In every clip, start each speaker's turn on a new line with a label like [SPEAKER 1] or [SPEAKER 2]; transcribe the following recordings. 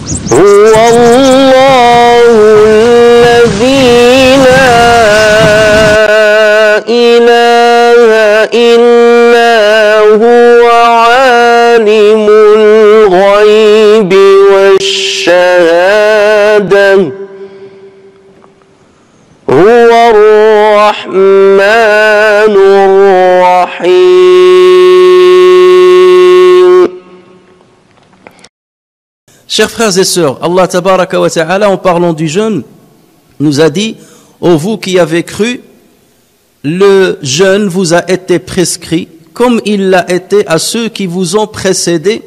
[SPEAKER 1] هو الله الذي لا إله إلا هو عالم الغيب والشهادة هو الرحمن الرحيم.
[SPEAKER 2] Chers frères et sœurs, Allah tabaraka wa ta'ala, en parlant du jeûne, nous a dit: ô vous qui avez cru, le jeûne vous a été prescrit comme il l'a été à ceux qui vous ont précédés.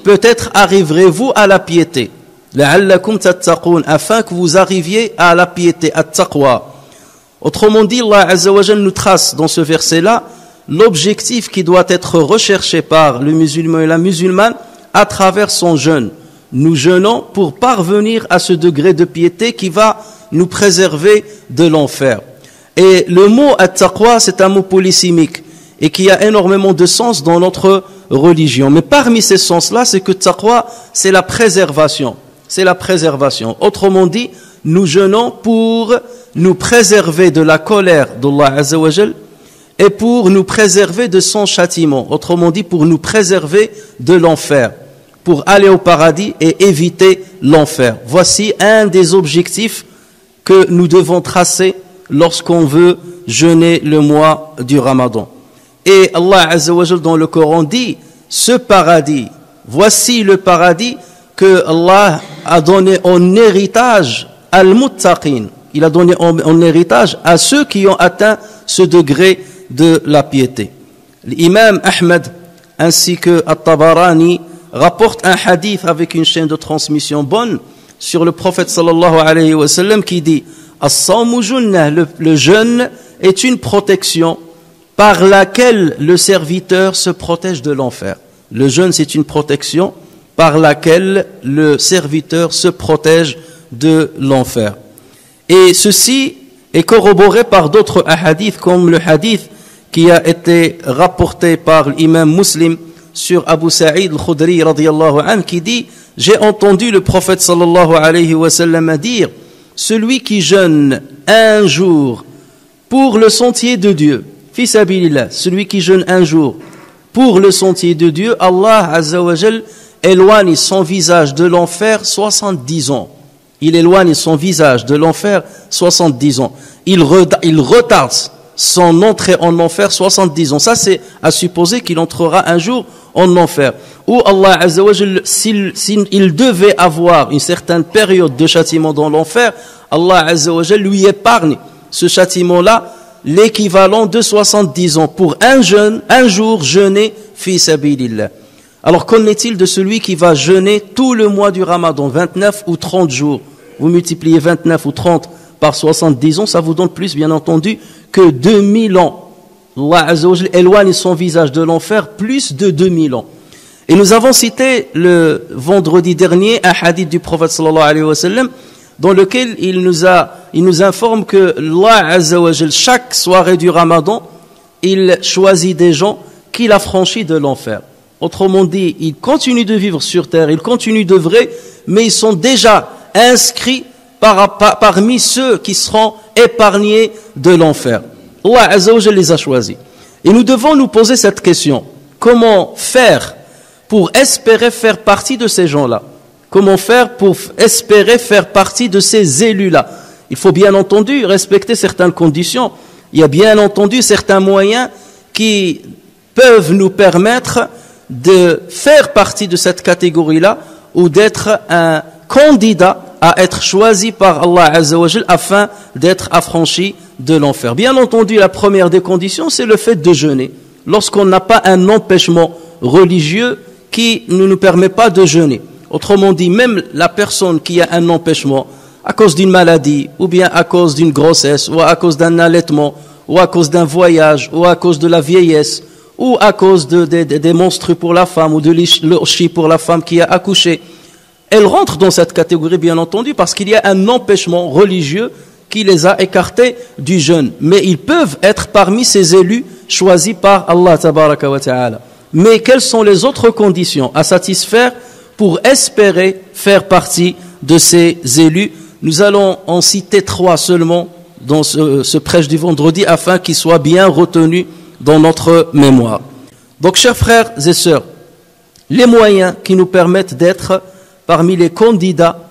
[SPEAKER 2] Peut-être arriverez-vous à la piété, la'allakum tattaqoun, afin que vous arriviez à la piété, at-taqwa. Autrement dit, Allah Azza wa Jalla nous trace dans ce verset-là l'objectif qui doit être recherché par le musulman et la musulmane à travers son jeûne. Nous jeûnons pour parvenir à ce degré de piété qui va nous préserver de l'enfer. Et le mot at-taqwa, c'est un mot polysémique et qui a énormément de sens dans notre religion. Mais parmi ces sens-là, c'est que taqwa, c'est la préservation. C'est la préservation. Autrement dit, nous jeûnons pour nous préserver de la colère d'Allah Azza wa Jal et pour nous préserver de son châtiment. Autrement dit, pour nous préserver de l'enfer, pour aller au paradis et éviter l'enfer. Voici un des objectifs que nous devons tracer lorsqu'on veut jeûner le mois du Ramadan. Et Allah Azza wa Jal dans le Coran dit, ce paradis, voici le paradis que Allah a donné en héritage al-muttaqin. Il a donné en héritage à ceux qui ont atteint ce degré de la piété. L'imam Ahmed ainsi que At-Tabarani rapportent un hadith avec une chaîne de transmission bonne sur le prophète sallallahu alayhi wa sallam qui dit: As-sawmu junnah, le jeûne est une protection par laquelle le serviteur se protège de l'enfer. Le jeûne, c'est une protection par laquelle le serviteur se protège de l'enfer. Et ceci est corroboré par d'autres hadiths, comme le hadith qui a été rapporté par l'imam Muslim sur Abu Sa'id al-Khudri radiyallahu anhu, qui dit: j'ai entendu le prophète sallallahu alayhi wa sallam dire: celui qui jeûne un jour pour le sentier de Dieu, fi sabilillah, celui qui jeûne un jour pour le sentier de Dieu, Allah Azza wa Jal éloigne son visage de l'enfer 70 ans. Il éloigne son visage de l'enfer 70 ans. Il retarde son entrée en enfer 70 ans. Ça, c'est à supposer qu'il entrera un jour en enfer. Ou Allah Azza wa Jal, s'il devait avoir une certaine période de châtiment dans l'enfer, Allah Azza wa Jal lui épargne ce châtiment-là, l'équivalent de 70 ans pour un jour jeûné fi sabilillah. Alors qu'en est-il de celui qui va jeûner tout le mois du Ramadan, 29 ou 30 jours? Vous multipliez 29 ou 30 par 70 ans, ça vous donne plus, bien entendu, que 2000 ans. Allah Azza wa Jal éloigne son visage de l'enfer plus de 2000 ans. Et nous avons cité le vendredi dernier un hadith du prophète sallallahu alayhi wa sallam dans lequel il nous informe que Allah Azza wa Jal, chaque soirée du Ramadan, il choisit des gens qu'il a franchis de l'enfer. Autrement dit, ils continuent de vivre sur terre, ils continuent d'œuvrer, mais ils sont déjà inscrits parmi ceux qui seront épargnés de l'enfer. Allah Azza wa Jal les a choisis. Et nous devons nous poser cette question: comment faire pour espérer faire partie de ces gens-là? Comment faire pour espérer faire partie de ces élus-là? Il faut bien entendu respecter certaines conditions. Il y a bien entendu certains moyens qui peuvent nous permettre de faire partie de cette catégorie-là ou d'être un candidat à être choisi par Allah Azza wa Jal afin d'être affranchi de l'enfer. Bien entendu, la première des conditions, c'est le fait de jeûner. Lorsqu'on n'a pas un empêchement religieux qui ne nous permet pas de jeûner. Autrement dit, même la personne qui a un empêchement à cause d'une maladie, ou bien à cause d'une grossesse, ou à cause d'un allaitement, ou à cause d'un voyage, ou à cause de la vieillesse, ou à cause des menstrues pour la femme, ou de l'orchie pour la femme qui a accouché, elle rentre dans cette catégorie, bien entendu, parce qu'il y a un empêchement religieux qui les a écartés du jeûne. Mais ils peuvent être parmi ces élus choisis par Allah tabaraka wa ta'ala. Mais quelles sont les autres conditions à satisfaire pour espérer faire partie de ces élus. Nous allons en citer 3 seulement dans ce prêche du vendredi afin qu'ils soient bien retenus dans notre mémoire. Donc, chers frères et sœurs, les moyens qui nous permettent d'être parmi les candidats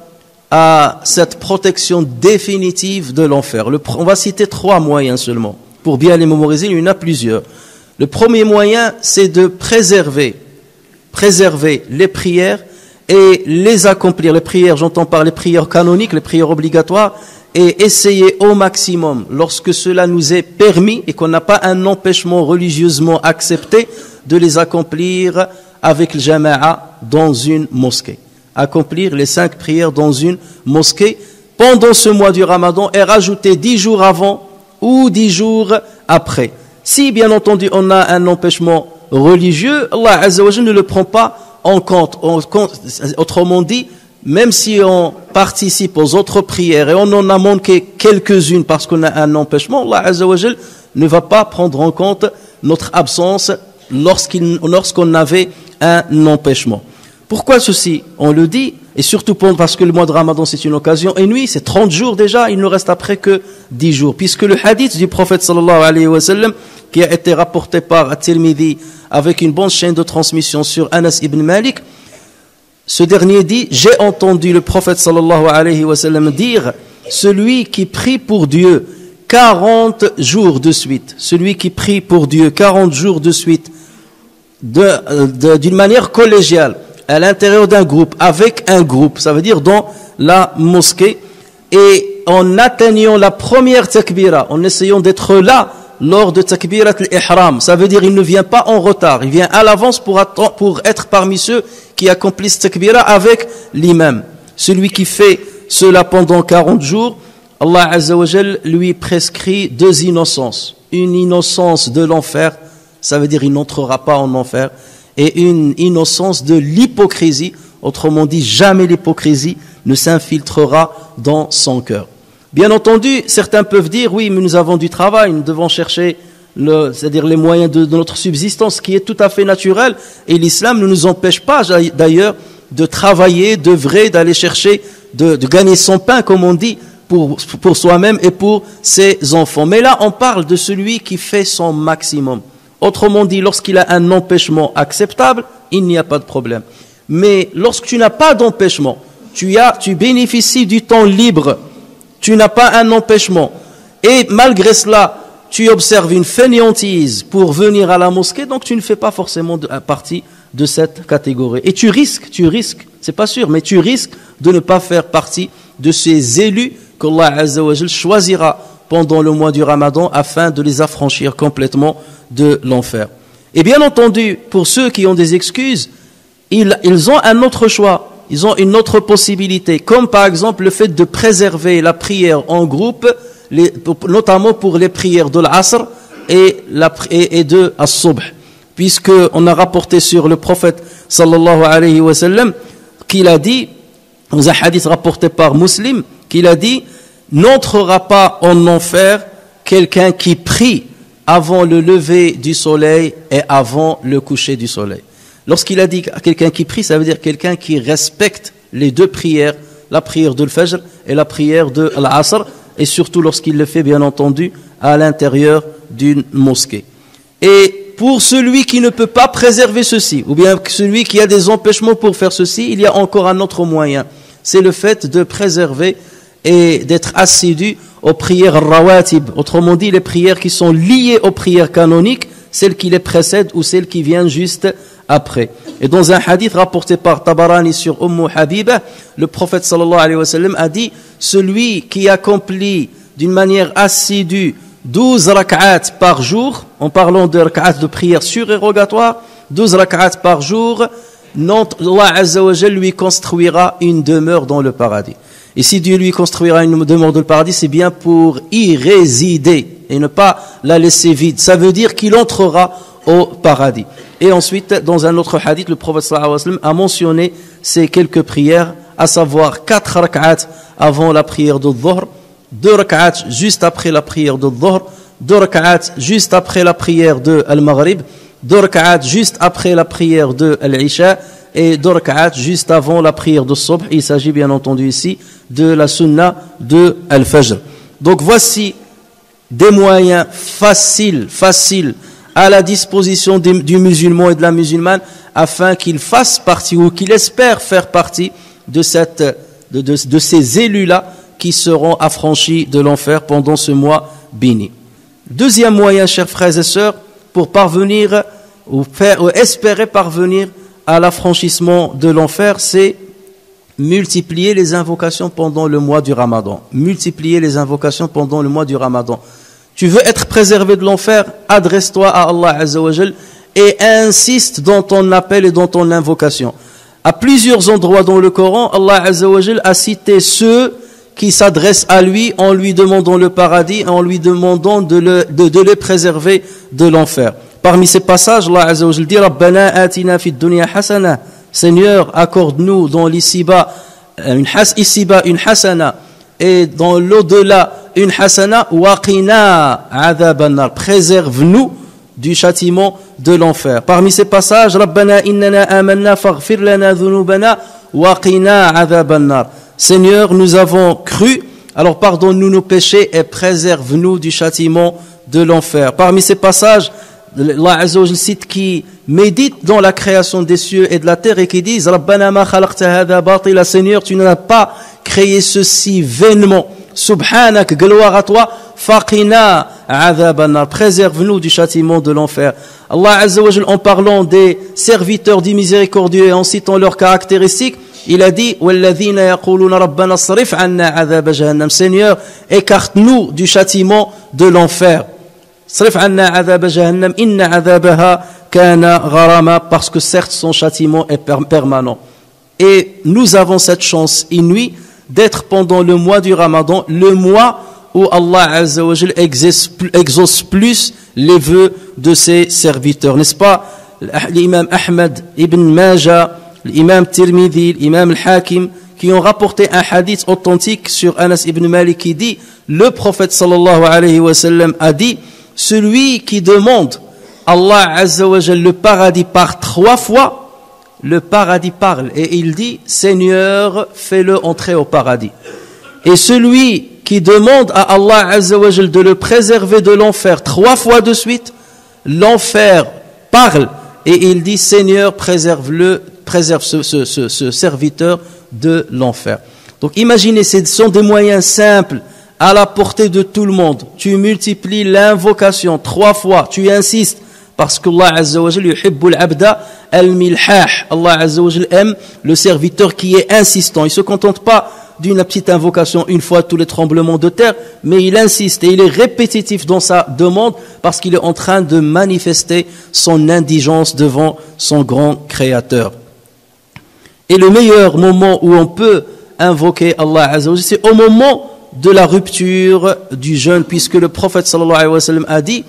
[SPEAKER 2] à cette protection définitive de l'enfer. On va citer 3 moyens seulement. Pour bien les mémoriser, il y en a plusieurs. Le premier moyen, c'est de préserver les prières et les accomplir. Les prières, j'entends par les prières canoniques, les prières obligatoires, et essayer au maximum, lorsque cela nous est permis et qu'on n'a pas un empêchement religieusement accepté, de les accomplir avec le jama'a dans une mosquée. Accomplir les 5 prières dans une mosquée pendant ce mois du Ramadan et rajouter 10 jours avant ou 10 jours après. Si, bien entendu, on a un empêchement religieux, Allah Azza wa Jalla ne le prend pas en compte. Autrement dit, même si on participe aux autres prières et on en a manqué quelques-unes parce qu'on a un empêchement, Allah Azza wa Jalla ne va pas prendre en compte notre absence lorsqu'on avait un empêchement. Pourquoi ceci? On le dit, et surtout parce que le mois de Ramadan c'est une occasion, et nuit, c'est 30 jours déjà, il ne reste après que 10 jours. Puisque le hadith du prophète sallallahu alayhi wa sallam, qui a été rapporté par At-Tirmidhi avec une bonne chaîne de transmission sur Anas ibn Malik, ce dernier dit, j'ai entendu le prophète sallallahu alayhi wa sallam dire, celui qui prie pour Dieu 40 jours de suite, celui qui prie pour Dieu 40 jours de suite, d'une manière collégiale, à l'intérieur d'un groupe, avec un groupe, ça veut dire dans la mosquée, et en atteignant la première takbira, en essayant d'être là lors de takbirat al-ihram, ça veut dire il ne vient pas en retard, il vient à l'avance pour être parmi ceux qui accomplissent takbira avec l'imam. Celui qui fait cela pendant 40 jours, Allah Azza wa Jal lui prescrit 2 innocences. Une innocence de l'enfer, ça veut dire il n'entrera pas en enfer, et une innocence de l'hypocrisie, autrement dit, jamais l'hypocrisie ne s'infiltrera dans son cœur. Bien entendu, certains peuvent dire, oui, mais nous avons du travail, nous devons chercher c'est-à-dire les moyens de notre subsistance, qui est tout à fait naturel, et l'islam ne nous empêche pas d'ailleurs de travailler, d'œuvrer, d'aller chercher, de gagner son pain, comme on dit, pour soi-même et pour ses enfants. Mais là, on parle de celui qui fait son maximum. Autrement dit, lorsqu'il a un empêchement acceptable, il n'y a pas de problème. Mais lorsque tu n'as pas d'empêchement, tu bénéficies du temps libre, tu n'as pas un empêchement, et malgré cela, tu observes une fainéantise pour venir à la mosquée, donc tu ne fais pas forcément partie de cette catégorie. Et tu risques, c'est pas sûr, mais tu risques de ne pas faire partie de ces élus qu'Allah Azza wa Jal choisira pendant le mois du Ramadan afin de les affranchir complètement de l'enfer. Et bien entendu, pour ceux qui ont des excuses, ils ont un autre choix, ils ont une autre possibilité, comme par exemple le fait de préserver la prière en groupe, notamment pour les prières de l'Asr et de As-Subh, puisque on a rapporté sur le prophète sallallahu alayhi wa sallam qu'il a dit, dans un hadith rapporté par Muslim, qu'il a dit, n'entrera pas en enfer quelqu'un qui prie avant le lever du soleil et avant le coucher du soleil. Lorsqu'il a dit quelqu'un qui prie, ça veut dire quelqu'un qui respecte les 2 prières, la prière de l'Fajr et la prière de l'Asr, et surtout lorsqu'il le fait, bien entendu, à l'intérieur d'une mosquée. Et pour celui qui ne peut pas préserver ceci, ou bien celui qui a des empêchements pour faire ceci, il y a encore un autre moyen. C'est le fait de préserver et d'être assidu aux prières rawatib, autrement dit les prières qui sont liées aux prières canoniques, celles qui les précèdent ou celles qui viennent juste après. Et dans un hadith rapporté par Tabarani sur Habiba, le prophète sallallahu alayhi wa sallam a dit, celui qui accomplit d'une manière assidue 12 rak'at par jour, en parlant de rak'at de prière surérogatoire, 12 rak'at par jour, Allah Azza wa Jal lui construira une demeure dans le paradis. Et si Dieu lui construira une demeure dans le paradis, c'est bien pour y résider et ne pas la laisser vide. Ça veut dire qu'il entrera au paradis. Et ensuite, dans un autre hadith, le prophète sallallahu alayhi wa sallam a mentionné ces quelques prières, à savoir 4 rak'at avant la prière de Dhuhr, 2 rak'at juste après la prière de Dhuhr, 2 rak'at juste après la prière de Al-Maghrib, 2 rak'at juste après la prière de l'Isha et 2 rak'at juste avant la prière de Subh. Il s'agit bien entendu ici de la sunna de Al-Fajr. Donc voici des moyens faciles à la disposition du musulman et de la musulmane afin qu'il fasse partie ou qu'il espère faire partie de ces élus-là qui seront affranchis de l'enfer pendant ce mois béni. Deuxième moyen, chers frères et sœurs, pour parvenir ou espérer parvenir à l'affranchissement de l'enfer, c'est multiplier les invocations pendant le mois du Ramadan. Multiplier les invocations pendant le mois du Ramadan. Tu veux être préservé de l'enfer, adresse-toi à Allah Azza wa Jal et insiste dans ton appel et dans ton invocation. À plusieurs endroits dans le Coran, Allah Azza wa Jal a cité ceux qui s'adressent à lui en lui demandant le paradis, en lui demandant de les préserver de l'enfer. Parmi ces passages, Allah Azza wa Jal dit Rabbana atina fid dunya hasana. Seigneur, accorde-nous dans l'ici-bas une hasana et dans l'au-delà une hasana waqina adhaban nar. Préserve-nous du châtiment de l'enfer. Parmi ces passages, Rabbana innana amanna faghfir lana dhunubana waqina adhaban nar. Seigneur, nous avons cru, alors pardonne-nous nos péchés et préserve-nous du châtiment de l'enfer. Parmi ces passages, Allah Azza wa Jal cite qui médite dans la création des cieux et de la terre et qui disent Rabbana ma khalaqta hadha batila. Seigneur, tu n'as pas créé ceci vainement. Subhanak, gloire à toi. Faqina adhaban nar. Préserve-nous du châtiment de l'enfer. Allah Azza wa Jal, en parlant des serviteurs du miséricordieux et en citant leurs caractéristiques, il a dit walladhina yaquluna rabbana sarif anna adhab jahannam. Seigneur, écarte-nous du châtiment de l'enfer. Sarif anna adhab jahannam inna adhabaha kana gharama, parce que certes son châtiment est permanent. Et nous avons cette chance inouïe d'être pendant le mois du Ramadan, le mois où Allah Azza wa Jal exauce plus les vœux de ses serviteurs. N'est-ce pas? L'imam Ahmad ibn Majah, l'imam Tirmidhi, l'imam al-Hakim, qui ont rapporté un hadith authentique sur Anas ibn Malik qui dit, le prophète sallallahu alayhi wa sallam a dit, celui qui demande Allah Azza wa Jal le paradis par 3 fois, le paradis parle et il dit Seigneur, fais-le entrer au paradis. Et celui qui demande à Allah Azza wa Jal de le préserver de l'enfer 3 fois de suite, l'enfer parle et il dit Seigneur, préserve ce serviteur de l'enfer. Donc imaginez, ce sont des moyens simples à la portée de tout le monde. Tu multiplies l'invocation 3 fois, tu insistes, parce que Allah Azza wa Jal yuhibbul abda al-milhah. Allah Azza wa Jal aime le serviteur qui est insistant. Il ne se contente pas d'une petite invocation une fois tous les tremblements de terre, mais il insiste et il est répétitif dans sa demande parce qu'il est en train de manifester son indigence devant son grand créateur. Et le meilleur moment où on peut invoquer Allah Azza wa Jal, c'est au moment de la rupture du jeûne, puisque le prophète sallallahu alayhi wa sallam a dit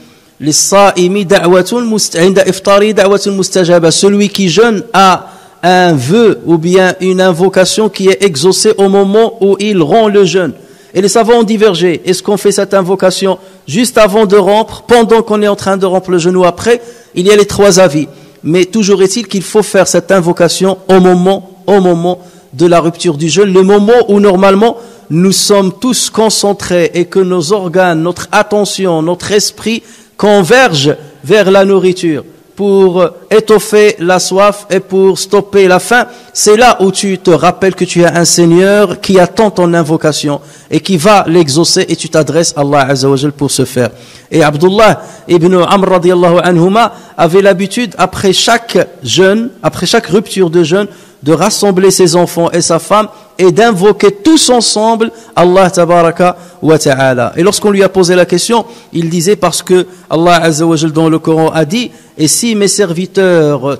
[SPEAKER 2] celui qui jeûne a un vœu ou bien une invocation qui est exaucée au moment où il rompt le jeûne. Et les savants ont divergé. Est-ce qu'on fait cette invocation juste avant de rompre, pendant qu'on est en train de rompre le jeûne ou après? Il y a les 3 avis. Mais toujours est-il qu'il faut faire cette invocation au moment de la rupture du jeûne, le moment où normalement nous sommes tous concentrés et que nos organes, notre attention, notre esprit convergent vers la nourriture pour étoffer la soif et pour stopper la faim. C'est là où tu te rappelles que tu as un Seigneur qui attend ton invocation et qui va l'exaucer et tu t'adresses à Allah Azza wa Jal pour ce faire. Et Abdullah ibn Amr radiyallahu anhuma avait l'habitude après chaque jeûne, après chaque rupture de jeûne, de rassembler ses enfants et sa femme et d'invoquer tous ensemble Allah tabaraka wa ta'ala. Et lorsqu'on lui a posé la question, il disait parce que Allah Azza wa Jal dans le Coran a dit et si mes serviteurs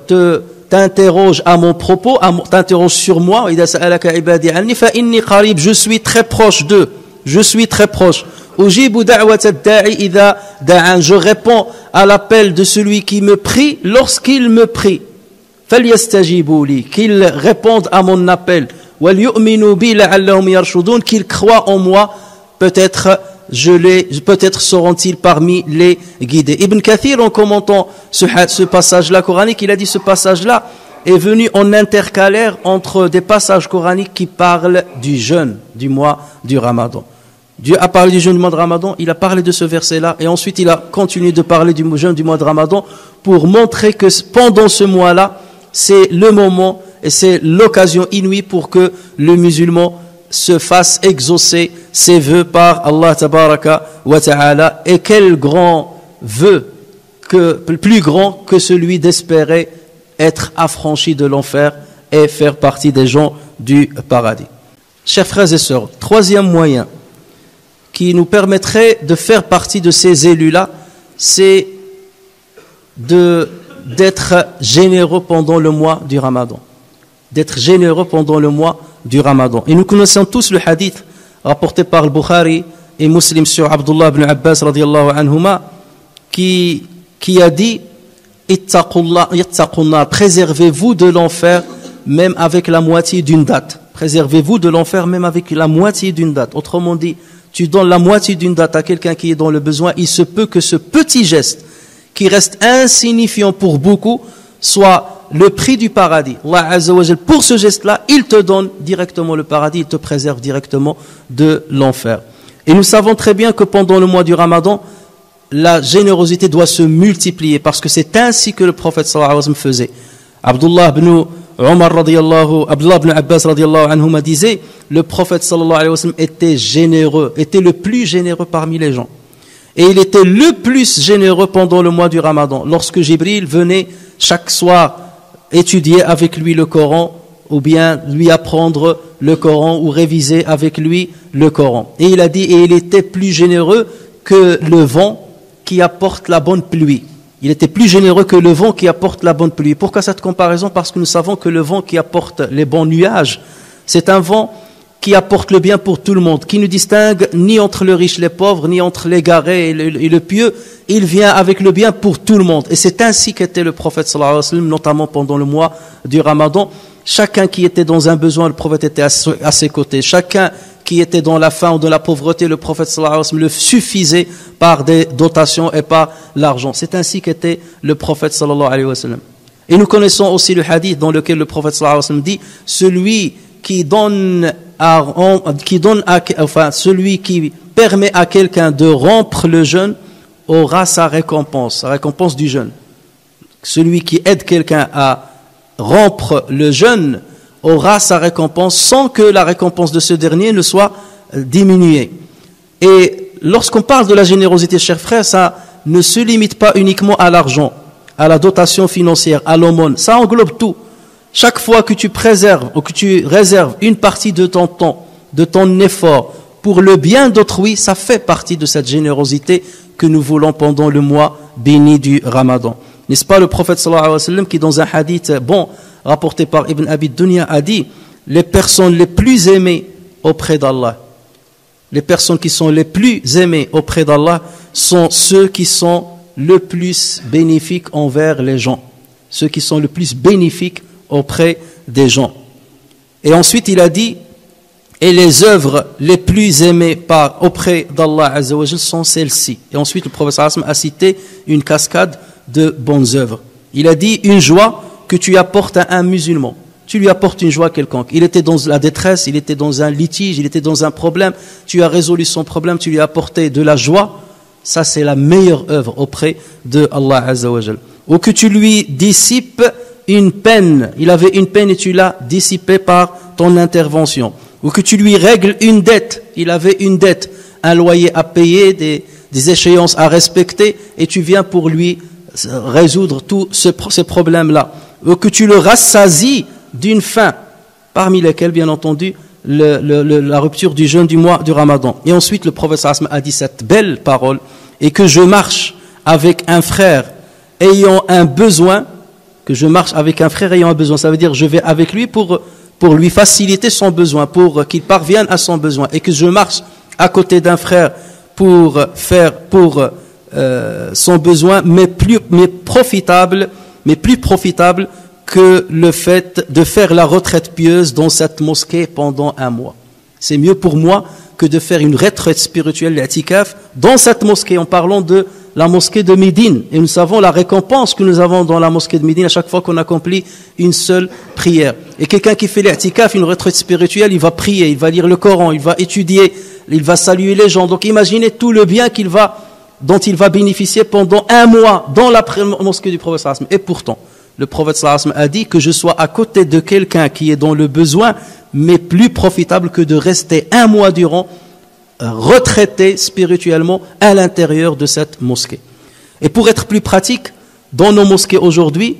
[SPEAKER 2] t'interrogent à mon propos, t'interrogent sur moi, je suis très proche d'eux, je suis très proche. Je réponds à l'appel de celui qui me prie lorsqu'il me prie. Qu'ils répondent à mon appel, qu'ils croient en moi, peut-être peut-être seront-ils parmi les guidés. Ibn Kathir, en commentant ce passage-là coranique, il a dit ce passage-là est venu en intercalaire entre des passages coraniques qui parlent du jeûne du mois du Ramadan. Dieu a parlé du jeûne du mois de Ramadan, il a parlé de ce verset-là, et ensuite il a continué de parler du jeûne du mois de Ramadan pour montrer que pendant ce mois-là, c'est le moment et c'est l'occasion inouïe pour que le musulman se fasse exaucer ses vœux par Allah tabaraka wa ta'ala. Et quel grand vœu, plus grand que celui d'espérer être affranchi de l'enfer et faire partie des gens du paradis. Chers frères et sœurs, troisième moyen qui nous permettrait de faire partie de ces élus-là, c'est d'être généreux pendant le mois du Ramadan. D'être généreux pendant le mois du Ramadan. Et nous connaissons tous le hadith rapporté par le Bukhari et Muslim sur Abdullah ibn Abbas radiallahu anhuma qui a dit Ittaqullah, préservez-vous de l'enfer même avec la moitié d'une date. Préservez-vous de l'enfer même avec la moitié d'une date. Autrement dit, tu donnes la moitié d'une date à quelqu'un qui est dans le besoin, il se peut que ce petit geste qui reste insignifiant pour beaucoup soit le prix du paradis. Allah Azza wa Jal, pour ce geste-là, il te donne directement le paradis, il te préserve directement de l'enfer. Et nous savons très bien que pendant le mois du Ramadan, la générosité doit se multiplier parce que c'est ainsi que le prophète sallallahu alayhi wa sallam faisait. Abdullah ibn Abbas radiallahu anhuma disait, le prophète sallallahu alayhi wa sallam était généreux, était le plus généreux parmi les gens. Et il était le plus généreux pendant le mois du Ramadan. Lorsque Jibril venait chaque soir étudier avec lui le Coran, ou bien lui apprendre le Coran, ou réviser avec lui le Coran. Et il a dit, et il était plus généreux que le vent qui apporte la bonne pluie. Il était plus généreux que le vent qui apporte la bonne pluie. Pourquoi cette comparaison? Parce que nous savons que le vent qui apporte les bons nuages, c'est un vent qui apporte le bien pour tout le monde, qui ne distingue ni entre le riche et les pauvres, ni entre l'égaré et le pieux. Il vient avec le bien pour tout le monde. Et c'est ainsi qu'était le prophète sallallahu alayhi wa sallam, notamment pendant le mois du Ramadan. Chacun qui était dans un besoin, le prophète était à ses côtés. Chacun qui était dans la faim ou dans la pauvreté, le prophète sallallahu alayhi wa sallam le suffisait par des dotations et par l'argent. C'est ainsi qu'était le prophète sallallahu alayhi wa sallam. Et nous connaissons aussi le hadith dans lequel le prophète sallallahu alayhi wa sallam dit, celui celui qui permet à quelqu'un de rompre le jeûne aura sa récompense du jeûne. Celui qui aide quelqu'un à rompre le jeûne aura sa récompense sans que la récompense de ce dernier ne soit diminuée. Et lorsqu'on parle de la générosité, chers frères, ça ne se limite pas uniquement à l'argent, à la dotation financière, à l'aumône. Ça englobe tout. Chaque fois que tu préserves ou que tu réserves une partie de ton temps, de ton effort pour le bien d'autrui, ça fait partie de cette générosité que nous voulons pendant le mois béni du Ramadan. N'est-ce pas le prophète sallallahu alayhi wa sallam qui dans un hadith rapporté par Ibn Abi Dunya a dit, les personnes les plus aimées auprès d'Allah, les personnes qui sont les plus aimées auprès d'Allah sont ceux qui sont le plus bénéfiques envers les gens, ceux qui sont le plus bénéfiques auprès des gens. Et ensuite il a dit, et les œuvres les plus aimées auprès d'Allah Azza wa Jal sont celles-ci. Et ensuite le prophète sallallahu alayhi wa sallam a cité une cascade de bonnes œuvres. Il a dit, une joie que tu apportes à un musulman. Tu lui apportes une joie quelconque. Il était dans la détresse, il était dans un litige, il était dans un problème. Tu as résolu son problème, tu lui as apporté de la joie. Ça, c'est la meilleure œuvre auprès de Allah Azza wa Jal. Ou que tu lui dissipes une peine. Il avait une peine et tu l'as dissipée par ton intervention. Ou que tu lui règles une dette. Il avait une dette, un loyer à payer, des échéances à respecter, et tu viens pour lui résoudre tous ces problèmes-là. Ou que tu le rassasies d'une faim, parmi lesquelles, bien entendu, la rupture du jeûne du mois du Ramadan. Et ensuite, le prophète sallallahu alayhi wa sallam a dit cette belle parole, et que je marche avec un frère ayant un besoin, ça veut dire je vais avec lui pour lui faciliter son besoin, pour qu'il parvienne à son besoin, et que je marche à côté d'un frère pour son besoin, mais plus profitable que le fait de faire la retraite pieuse dans cette mosquée pendant un mois. C'est mieux pour moi que de faire une retraite spirituelle, l'i'tikaf, dans cette mosquée, en parlant de la mosquée de Médine. Et nous savons la récompense que nous avons dans la mosquée de Médine à chaque fois qu'on accomplit une seule prière. Et quelqu'un qui fait l'i'tikaf, une retraite spirituelle, il va prier, il va lire le Coran, il va étudier, il va saluer les gens. Donc imaginez tout le bien dont il va bénéficier pendant un mois dans la mosquée du prophète sallallahu alayhi wa sallam. Et pourtant, le prophète sallallahu alayhi wa sallam a dit que je sois à côté de quelqu'un qui est dans le besoin, mais plus profitable que de rester un mois durant retraité spirituellement à l'intérieur de cette mosquée. Et pour être plus pratique, dans nos mosquées aujourd'hui,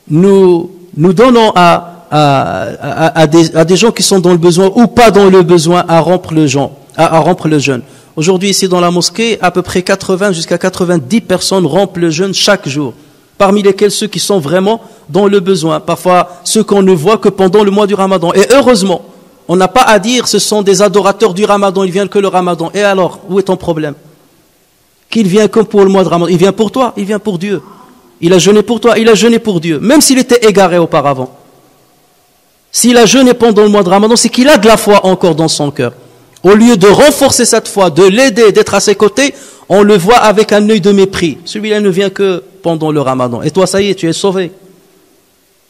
[SPEAKER 2] nous donnons à des gens qui sont dans le besoin ou pas dans le besoin à rompre le jeûne. Aujourd'hui, ici dans la mosquée, à peu près 80 jusqu'à 90 personnes rompent le jeûne chaque jour, parmi lesquels ceux qui sont vraiment dans le besoin, parfois ceux qu'on ne voit que pendant le mois du Ramadan. Et heureusement, on n'a pas à dire ce sont des adorateurs du Ramadan, ils viennent que le Ramadan. Et alors, où est ton problème? Qu'il vient comme pour le mois de Ramadan, il vient pour toi, il vient pour Dieu. Il a jeûné pour toi, il a jeûné pour Dieu, même s'il était égaré auparavant. S'il a jeûné pendant le mois de Ramadan, c'est qu'il a de la foi encore dans son cœur. Au lieu de renforcer cette foi, de l'aider, d'être à ses côtés, on le voit avec un œil de mépris. Celui-là ne vient que pendant le Ramadan. Et toi, ça y est, tu es sauvé.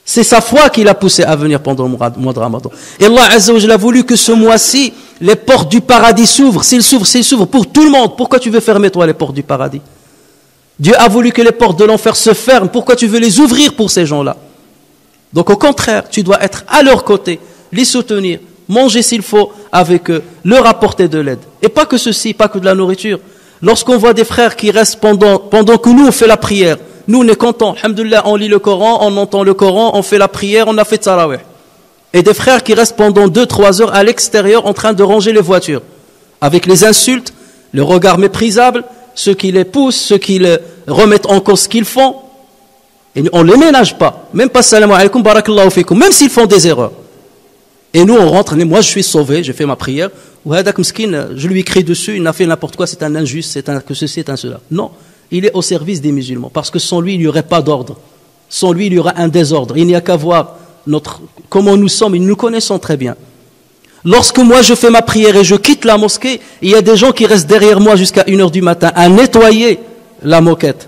[SPEAKER 2] C'est sa foi qui l'a poussé à venir pendant le mois de Ramadan. Et Allah Azza wa Jalla a voulu que ce mois-ci, les portes du paradis s'ouvrent. S'il s'ouvre pour tout le monde. Pourquoi tu veux fermer, toi, les portes du paradis? Dieu a voulu que les portes de l'enfer se ferment. Pourquoi tu veux les ouvrir pour ces gens-là? Donc au contraire, tu dois être à leur côté, les soutenir, manger s'il faut avec eux, leur apporter de l'aide. Et pas que ceci, pas que de la nourriture. Lorsqu'on voit des frères qui restent pendant que nous on fait la prière, nous on est contents, alhamdoulilah, on lit le Coran, on entend le Coran, on fait la prière, on a fait tarawih. Et des frères qui restent pendant 2-3 heures à l'extérieur en train de ranger les voitures, avec les insultes, le regard méprisable, ceux qui les poussent, ceux qui les remettent en cause ce qu'ils font. Et on ne les ménage pas, même pas salam alaykoum, barakallahu fikum, même s'ils font des erreurs. Et nous on rentre, moi je suis sauvé, j'ai fait ma prière, ou hadak miskin, je lui crie dessus, il n'a fait n'importe quoi, c'est un injuste, que ceci, c'est un cela. Non, il est au service des musulmans, parce que sans lui il n'y aurait pas d'ordre, sans lui il y aura un désordre, il n'y a qu'à voir comment nous sommes, et nous nous connaissons très bien. Lorsque moi je fais ma prière et je quitte la mosquée, il y a des gens qui restent derrière moi jusqu'à 1h du matin à nettoyer la moquette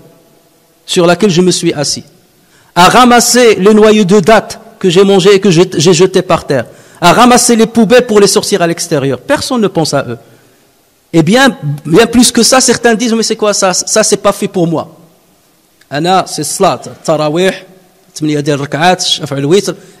[SPEAKER 2] sur laquelle je me suis assis, à ramasser les noyaux de dattes que j'ai mangés et que j'ai jetés par terre, à ramasser les poubelles pour les sortir à l'extérieur. Personne ne pense à eux. Et bien plus que ça, certains disent, mais c'est quoi ça? Ça, c'est pas fait pour moi. Ana, c'est salat, tarawih,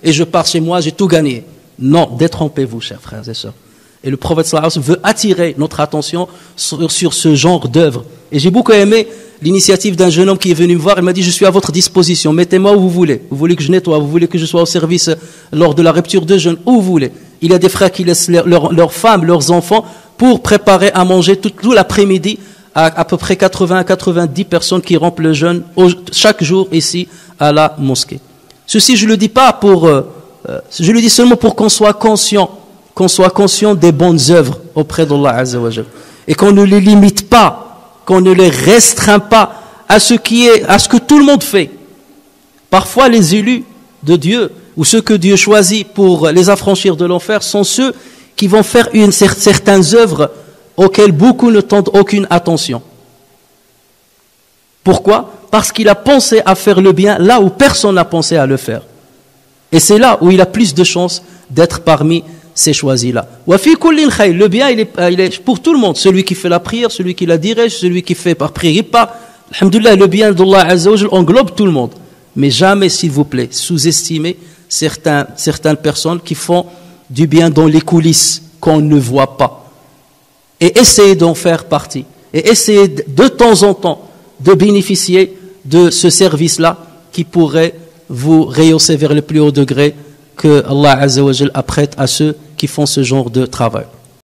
[SPEAKER 2] et je pars chez moi, j'ai tout gagné. Non, détrompez-vous, chers frères et sœurs. Et le prophète sallallahu alayhi wa sallam veut attirer notre attention sur ce genre d'œuvre. Et j'ai beaucoup aimé l'initiative d'un jeune homme qui est venu me voir, il m'a dit, je suis à votre disposition, mettez-moi où vous voulez que je nettoie, vous voulez que je sois au service lors de la rupture de jeûne, où vous voulez. Il y a des frères qui laissent leurs femmes, leurs enfants, pour préparer à manger tout l'après-midi à peu près 80 à 90 personnes qui rompent le jeûne chaque jour ici à la mosquée. Ceci, je le dis pas je le dis seulement pour qu'on soit conscient des bonnes œuvres auprès d'Allah Azza wa Jalla, et qu'on ne les limite pas, qu'on ne les restreint pas à ce que tout le monde fait. Parfois, les élus de Dieu, ou ceux que Dieu choisit pour les affranchir de l'enfer, sont ceux qui vont faire certaines œuvres auxquelles beaucoup ne tendent aucune attention. Pourquoi? Parce qu'il a pensé à faire le bien là où personne n'a pensé à le faire. Et c'est là où il a plus de chances d'être parmi ces choisis-là. Le bien, il est pour tout le monde. Celui qui fait la prière, celui qui la dirige, celui qui fait par prière pas. Alhamdoulilah, le bien d'Allah Azza wa Jal englobe tout le monde. Mais jamais, s'il vous plaît, sous-estimez certaines personnes qui font du bien dans les coulisses qu'on ne voit pas. Et essayez d'en faire partie. Et essayez de temps en temps de bénéficier de ce service-là qui pourrait vous rehausser vers le plus haut degré que Allah Azza wa Jal apprête à ceux qui font ce genre de travail.